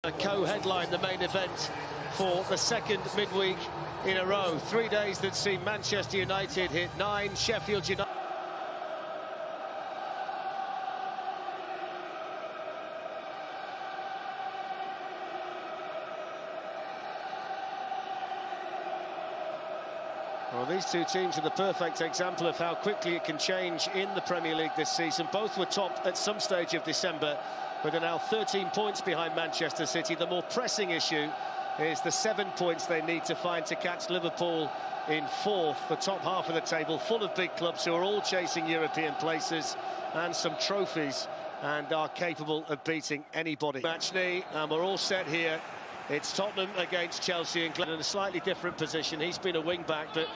Co-headline the main event for the second midweek in a row. 3 days that see Manchester United hit 9, Sheffield United. Well, these two teams are the perfect example of how quickly it can change in the Premier League this season. Both were top at some stage of December, but are now 13 points behind Manchester City. The more pressing issue is the 7 points they need to find to catch Liverpool in fourth, the top half of the table, full of big clubs who are all chasing European places and some trophies and are capable of beating anybody. Match knee, and we're all set here. It's Tottenham against Chelsea, and Glenn in a slightly different position. He's been a wing-back, but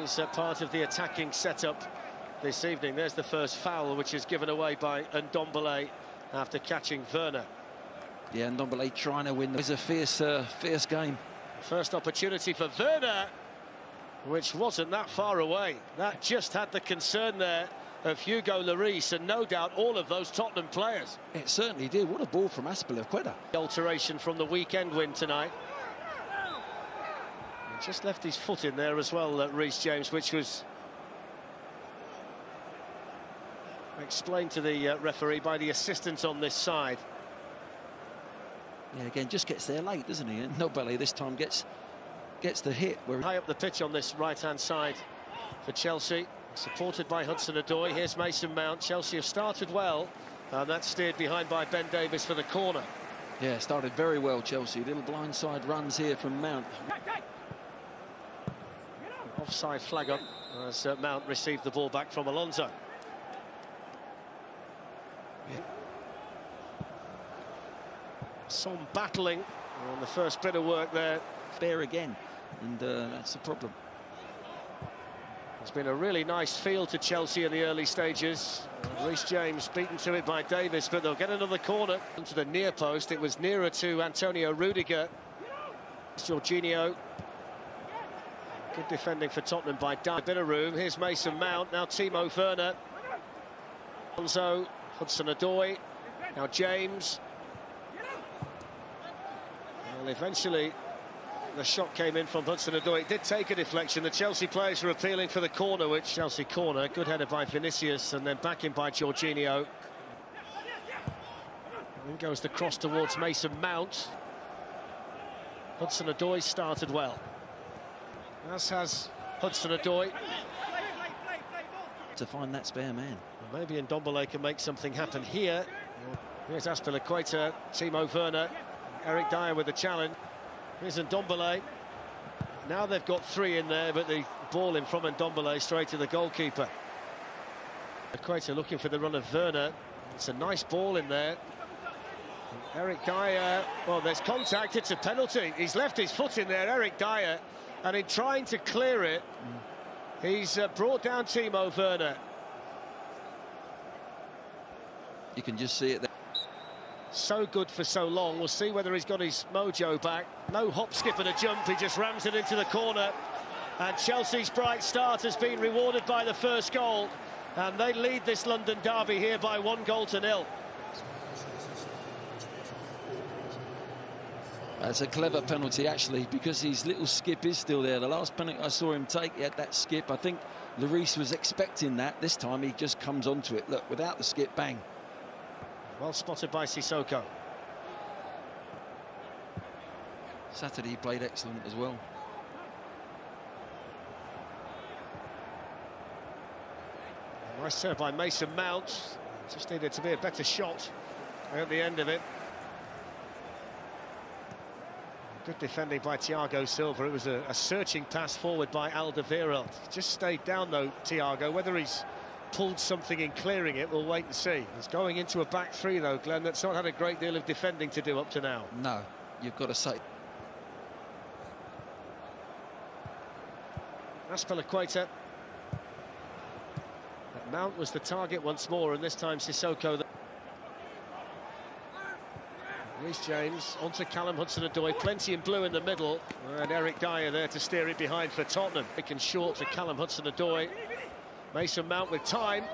he's part of the attacking setup this evening. There's the first foul, which is given away by Ndombele after catching Werner. Yeah, Ndombele trying to win. It was a fierce game. First opportunity for Werner, which wasn't that far away. That just had the concern there of Hugo Lloris, and no doubt all of those Tottenham players. It certainly did. What a ball from Azpilicueta. Alteration from the weekend win tonight. He just left his foot in there as well, Reece James, which was explained to the referee by the assistant on this side. Yeah, again, just gets there late, doesn't he? And Ndombele this time gets the hit. High up the pitch on this right-hand side for Chelsea, supported by Hudson-Odoi. Here's Mason Mount. Chelsea have started well, and that's steered behind by Ben Davies for the corner. Yeah, started very well, Chelsea. Little blindside runs here from Mount. Offside flag up as Mount received the ball back from Alonso. Yeah. Some battling on the first bit of work there. There again, and that's the problem. It's been a really nice feel to Chelsea in the early stages. Reece James beaten to it by Davis, but they'll get another corner into the near post. It was nearer to Antonio Rudiger. Jorginho. Good defending for Tottenham by Dan. A bit of room. Here's Mason Mount. Now Timo Werner. Alonso. Hudson-Odoi. Now James. Well, eventually the shot came in from Hudson-Odoi. It did take a deflection. The Chelsea players were appealing for the corner, which Chelsea corner. Good header by Vinicius, and then back in by Jorginho. Then goes the cross towards Mason Mount. Hudson-Odoi started well, as has Hudson-Odoi. To find that spare man. Well, maybe Ndombele can make something happen here. Here's Azpilicueta, Timo Werner, Eric Dyer with the challenge. Here's Ndombele. Now they've got three in there, but the ball in from Ndombele straight to the goalkeeper. Azpilicueta looking for the run of Werner. It's a nice ball in there. And Eric Dyer, well, there's contact, it's a penalty. He's left his foot in there, Eric Dyer, and in trying to clear it, he's brought down Timo Werner. You can just see it there. So good for so long. We'll see whether he's got his mojo back. No hop, skip and a jump. He just rams it into the corner. And Chelsea's bright start has been rewarded by the first goal. And they lead this London derby here by 1-0. That's a clever penalty, actually, because his little skip is still there. The last penalty I saw him take, he had that skip. I think Lloris was expecting that. This time he just comes onto it. Look, without the skip, bang. Well spotted by Sissoko. Saturday he played excellent as well. Nice serve by Mason Mount. Just needed to be a better shot at the end of it. Good defending by Thiago Silva. It was a searching pass forward by Alderweireld. Just stayed down though, Thiago. Whether he's pulled something in clearing it, we'll wait and see. It's going into a back three though, Glenn, that's not had a great deal of defending to do up to now. No, you've got to say. Azpilicueta. Mount was the target once more, and this time Sissoko. Reece James onto Callum Hudson-Odoi, plenty in blue in the middle, and Eric Dyer there to steer it behind for Tottenham. Taken short to Callum Hudson-Odoi. Mason Mount with time.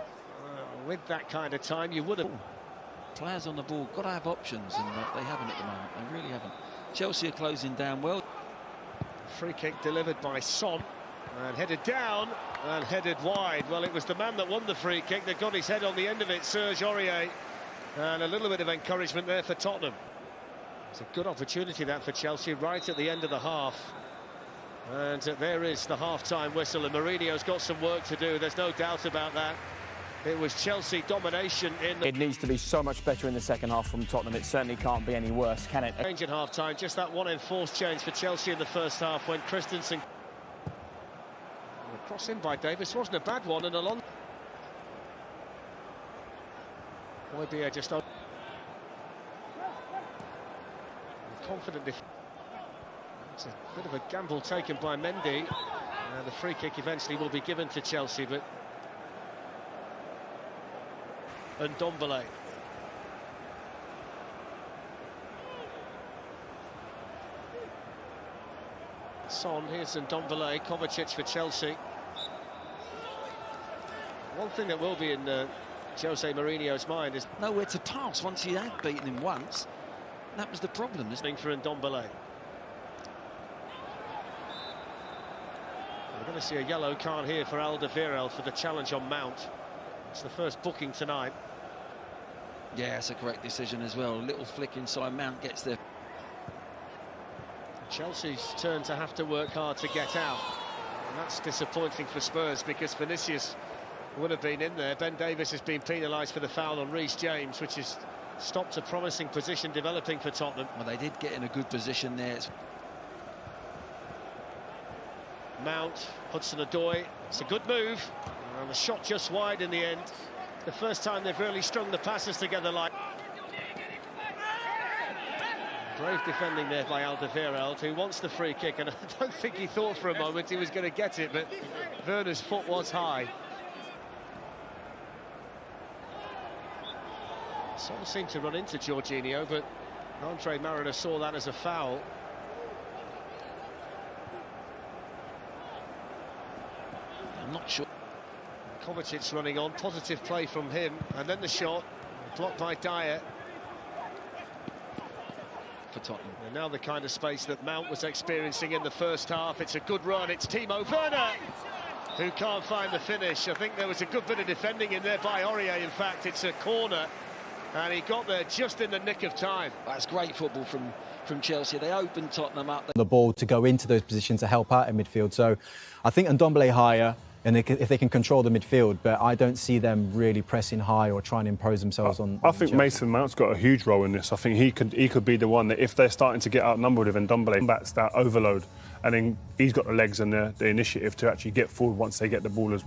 With that kind of time, you would have. Players on the ball got to have options, and they haven't at the moment. They really haven't. Chelsea are closing down well. Free kick delivered by Son, and headed down and headed wide. Well, it was the man that won the free kick that got his head on the end of it, Serge Aurier, and a little bit of encouragement there for Tottenham. It's a good opportunity that for Chelsea right at the end of the half. And there is the half-time whistle, and Mourinho's got some work to do. There's no doubt about that. It was Chelsea domination in the... It needs to be so much better in the second half from Tottenham. It certainly can't be any worse, can it? Change at half-time, just that one enforced change for Chelsea in the first half when Christensen... The cross in by Davis wasn't a bad one, and Alonso... Højbjerg just... Confident... It's a bit of a gamble taken by Mendy, and the free kick eventually will be given to Chelsea, but... And Ndombele. Son, here's Ndombele, Kovacic for Chelsea. One thing that will be in Jose Mourinho's mind is... Nowhere to pass once he had beaten him once. That was the problem. Listening for Ndombele. We're going to see a yellow card here for Alderweireld for the challenge on Mount. It's the first booking tonight. Yeah, it's a correct decision as well. A little flick inside, Mount gets there. Chelsea's turn to have to work hard to get out. And that's disappointing for Spurs because Vinicius would have been in there. Ben Davies has been penalised for the foul on Reece James, which has stopped a promising position developing for Tottenham. Well, they did get in a good position there. Mount, Hudson-Odoi, it's a good move. And the shot just wide in the end. The first time they've really strung the passes together like... Brave defending there by Alderweireld, who wants the free kick, and I don't think he thought for a moment he was going to get it, but Werner's foot was high. Some seemed to run into Jorginho, but Andre Mariner saw that as a foul. I'm not sure. Kovacic running on, positive play from him, and then the shot, blocked by Dyer. For Tottenham. And now the kind of space that Mount was experiencing in the first half. It's a good run, it's Timo Werner who can't find the finish. I think there was a good bit of defending in there by Aurier. In fact, it's a corner, and he got there just in the nick of time. That's great football from Chelsea. They opened Tottenham up. The ball to go into those positions to help out in midfield. So I think Ndombele higher, and if they can control the midfield, but I don't see them really pressing high or trying to impose themselves on I think Chelsea. Mason Mount's got a huge role in this. I think he could be the one that if they're starting to get outnumbered with Ndombele, that's that overload, and then he's got the legs and the initiative to actually get forward once they get the ball as well.